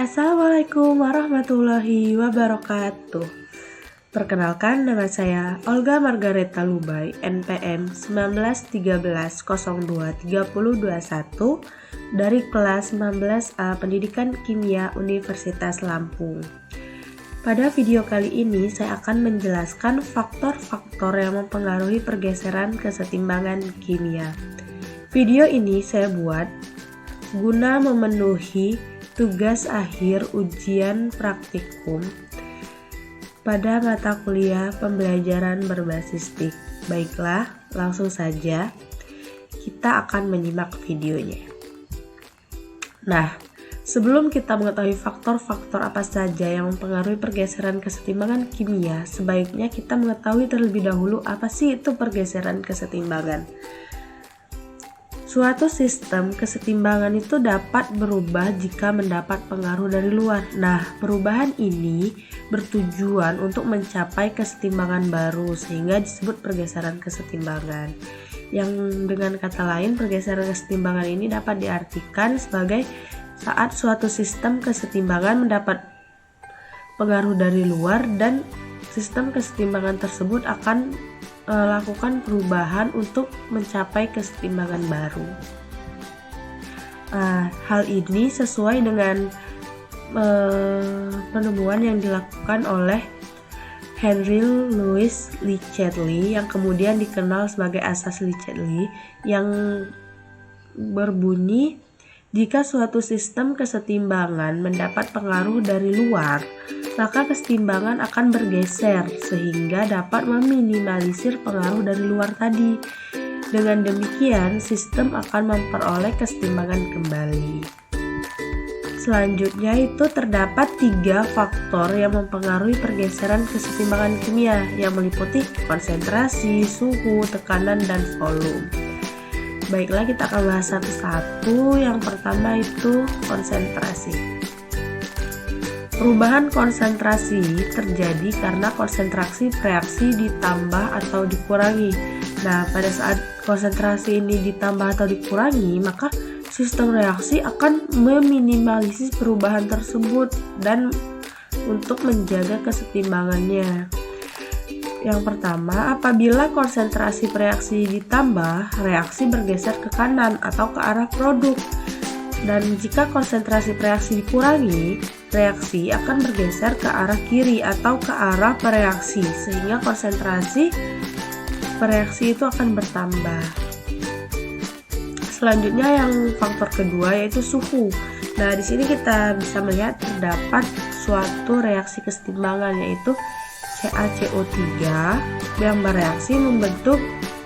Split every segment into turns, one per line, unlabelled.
Assalamualaikum warahmatullahi wabarakatuh. Perkenalkan, nama saya Olga Margareta Lubay, NPM 1913023021 dari kelas 19A Pendidikan Kimia Universitas Lampung. Pada video kali ini saya akan menjelaskan faktor-faktor yang mempengaruhi pergeseran kesetimbangan kimia. Video ini saya buat guna memenuhi tugas akhir ujian praktikum pada mata kuliah pembelajaran berbasis TIK. Baiklah, langsung saja kita akan menyimak videonya. Nah, sebelum kita mengetahui faktor-faktor apa saja yang mempengaruhi pergeseran kesetimbangan kimia, sebaiknya kita mengetahui terlebih dahulu apa sih itu pergeseran kesetimbangan. Suatu sistem kesetimbangan itu dapat berubah jika mendapat pengaruh dari luar. Nah, perubahan ini bertujuan untuk mencapai kesetimbangan baru sehingga disebut pergeseran kesetimbangan. Yang dengan kata lain, pergeseran kesetimbangan ini dapat diartikan sebagai saat suatu sistem kesetimbangan mendapat pengaruh dari luar dan sistem kesetimbangan tersebut akan lakukan perubahan untuk mencapai kesetimbangan baru. Hal ini sesuai dengan penemuan yang dilakukan oleh Henry Louis Lechately yang kemudian dikenal sebagai asas Lechately, yang berbunyi, jika suatu sistem kesetimbangan mendapat pengaruh dari luar, maka kesetimbangan akan bergeser sehingga dapat meminimalisir pengaruh dari luar tadi. Dengan demikian, sistem akan memperoleh kesetimbangan kembali. Selanjutnya itu terdapat 3 faktor yang mempengaruhi pergeseran kesetimbangan kimia yang meliputi konsentrasi, suhu, tekanan, dan volume. Baiklah, kita akan bahas satu-satu. Yang pertama itu konsentrasi. Perubahan konsentrasi terjadi karena konsentrasi reaksi ditambah atau dikurangi. Nah, pada saat konsentrasi ini ditambah atau dikurangi, maka sistem reaksi akan meminimalisir perubahan tersebut dan untuk menjaga kesetimbangannya. Yang pertama, apabila konsentrasi reaksi ditambah, reaksi bergeser ke kanan atau ke arah produk. Dan jika konsentrasi reaksi dikurangi, reaksi akan bergeser ke arah kiri atau ke arah pereaksi, sehingga konsentrasi pereaksi itu akan bertambah. Selanjutnya yang faktor kedua yaitu suhu. Nah, di sini kita bisa melihat terdapat suatu reaksi kesetimbangan yaitu CaCO3 yang bereaksi membentuk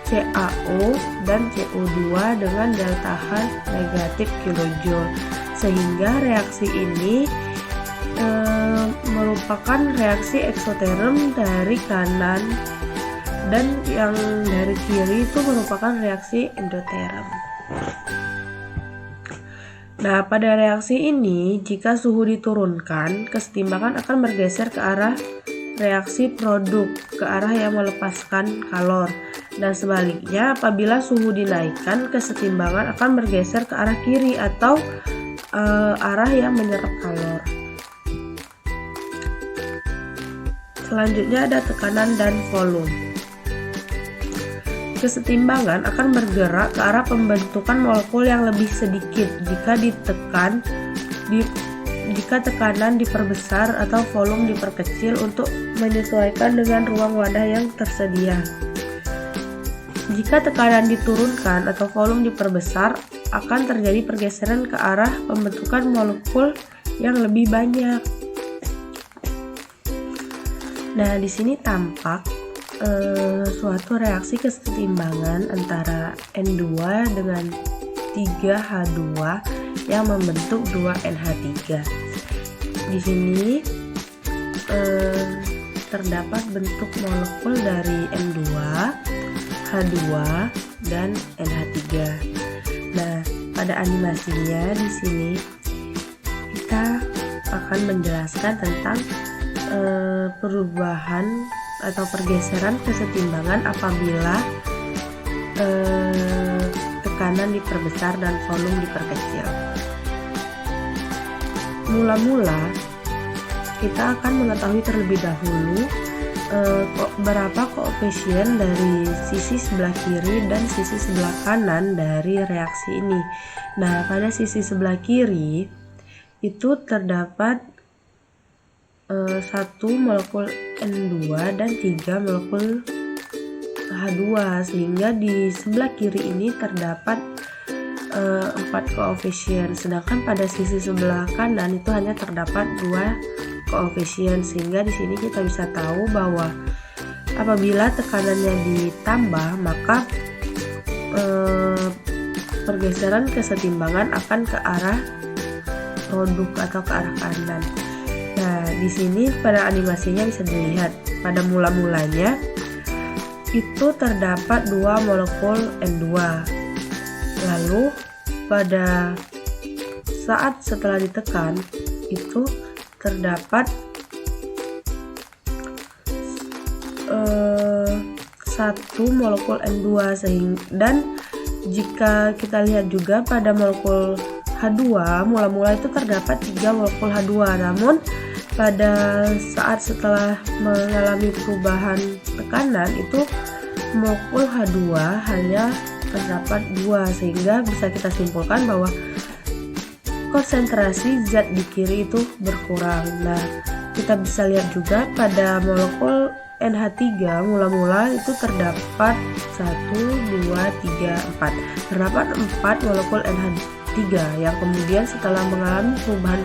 CaO dan CO2 dengan delta H negatif kilojoule, sehingga reaksi ini merupakan reaksi eksoterm dari kanan dan yang dari kiri itu merupakan reaksi endoterm. Nah, pada reaksi ini jika suhu diturunkan, kesetimbangan akan bergeser ke arah reaksi produk, ke arah yang melepaskan kalor, dan sebaliknya apabila suhu dinaikkan, kesetimbangan akan bergeser ke arah kiri atau arah yang menyerap kalor. Selanjutnya ada tekanan dan volume. Kesetimbangan akan bergerak ke arah pembentukan molekul yang lebih sedikit jika tekanan diperbesar atau volume diperkecil untuk menyesuaikan dengan ruang wadah yang tersedia. Jika tekanan diturunkan atau volume diperbesar, akan terjadi pergeseran ke arah pembentukan molekul yang lebih banyak. Nah, di sini tampak suatu reaksi kesetimbangan antara N2 dengan 3H2 yang membentuk 2NH3. Di sini terdapat bentuk molekul dari N2, H2, dan NH3. Nah, pada animasinya di sini kita akan menjelaskan tentang perubahan atau pergeseran kesetimbangan apabila tekanan diperbesar dan volume diperkecil. mula-mula kita akan mengetahui terlebih dahulu berapa koefisien dari sisi sebelah kiri dan sisi sebelah kanan dari reaksi ini. Nah, pada sisi sebelah kiri itu terdapat 1 molekul N2 dan 3 molekul H2, sehingga di sebelah kiri ini terdapat 4 koefisien, sedangkan pada sisi sebelah kanan itu hanya terdapat 2 koefisien, sehingga di sini kita bisa tahu bahwa apabila tekanannya ditambah maka pergeseran kesetimbangan akan ke arah produk atau ke arah kanan. Nah, di sini pada animasinya bisa dilihat pada mula-mulanya itu terdapat 2 molekul N2. Lalu pada saat setelah ditekan itu terdapat 1 molekul N2 dan jika kita lihat juga pada molekul H2 mula-mula itu terdapat 3 molekul H2, namun pada saat setelah mengalami perubahan tekanan itu molekul H2 hanya terdapat 2, sehingga bisa kita simpulkan bahwa konsentrasi zat di kiri itu berkurang. Nah, kita bisa lihat juga pada molekul NH3 mula-mula itu terdapat 1, 2, 3, 4. Terdapat 4 molekul NH3 yang kemudian setelah mengalami perubahan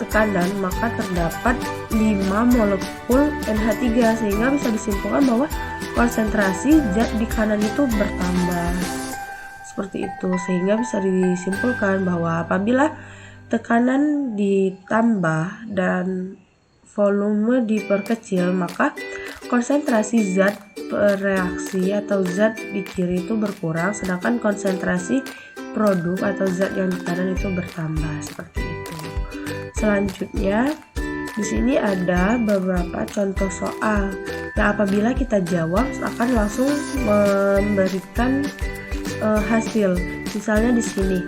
tekanan maka terdapat 5 molekul NH3, sehingga bisa disimpulkan bahwa konsentrasi zat di kanan itu bertambah. Seperti itu, sehingga bisa disimpulkan bahwa apabila tekanan ditambah dan volume diperkecil maka konsentrasi zat reaksi atau zat di kiri itu berkurang, sedangkan konsentrasi produk atau zat yang di kanan itu bertambah. Seperti itu. Selanjutnya di sini ada beberapa contoh soal yang apabila kita jawab akan langsung memberikan hasil. Misalnya di sini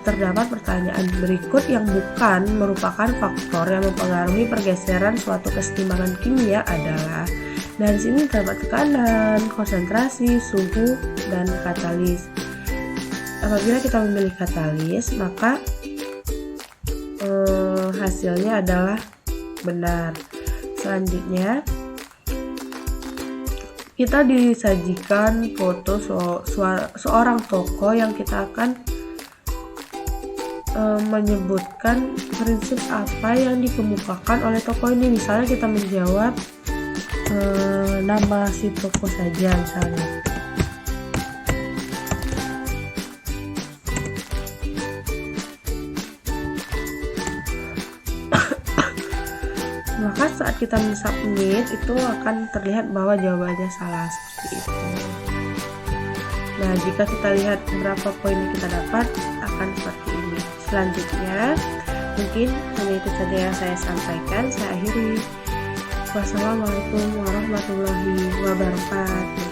terdapat pertanyaan berikut yang bukan merupakan faktor yang mempengaruhi pergeseran suatu kesetimbangan kimia adalah. Nah, di sini terdapat tekanan, konsentrasi, suhu, dan katalis. Apabila kita memilih katalis, maka hasilnya adalah benar. Selanjutnya kita disajikan foto seorang tokoh yang kita akan menyebutkan prinsip apa yang dikemukakan oleh tokoh ini. Misalnya kita menjawab nama si tokoh saja misalnya. Maka saat kita mensubmit itu akan terlihat bahwa jawabannya salah, seperti itu. Nah, jika kita lihat berapa poin yang kita dapat akan seperti ini. Selanjutnya mungkin hanya itu saja yang saya sampaikan. Saya akhiri. Wassalamualaikum warahmatullahi wabarakatuh.